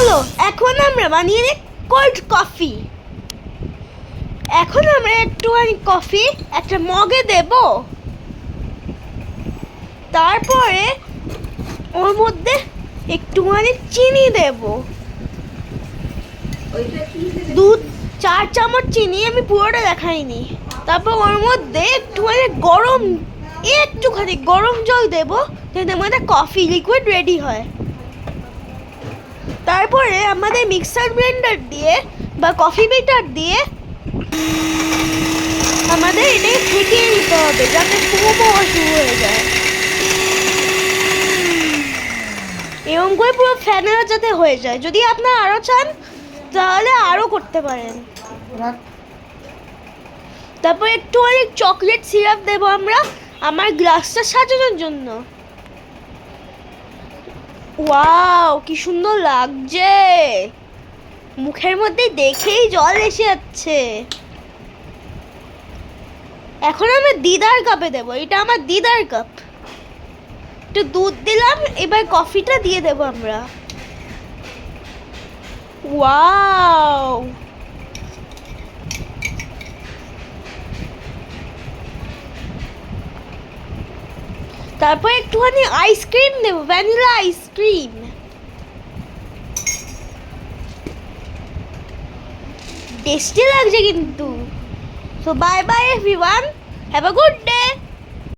চলো এখন আমরা বানিয়ে নিই কোল্ড কফি। এখন আমরা একটুখানি কফি একটা মগে দেব, তারপরে ওর মধ্যে একটুখানি চিনি দেব, 2-4 চামচ চিনি, আমি পুরোটা দেখাইনি। তারপর ওর মধ্যে একটুখানি গরম জল দেব, যাতে আমাদের কফি লিকুইড রেডি হয়। তারপরে আমাদের মিক্সার ব্লেন্ডার দিয়ে বা কফি মেকার দিয়ে আমাদের এটাকে ফেটিয়ে নিতে হবে, যাতে ফোম হওয়া শুরু হয়ে যায়। এরকম করে পুরো ফ্যানেলা যাতে হয়ে যায়। যদি আপনারা আরও চান তাহলে আরও করতে পারেন। তারপর একটু অনেক চকলেট সিরাপ দেবো আমরা আমার গ্লাসটা সাজানোর জন্য। ওয়াও, কি সুন্দর লাগছে, মুখের মধ্যে দেখেই জল এসে যাচ্ছে। এখন আমি দিদার কাপে দেবো, এটা আমার দিদার কাপ। একটু দুধ দিলাম, এবার কফিটা দিয়ে দেবো আমরা। ওয়াও, তারপর একটুখানি আইসক্রিম দেবো, ভ্যানিলা আইসক্রিম। টেস্টি লাগছে কিন্তু। So bye bye everyone, have a good day.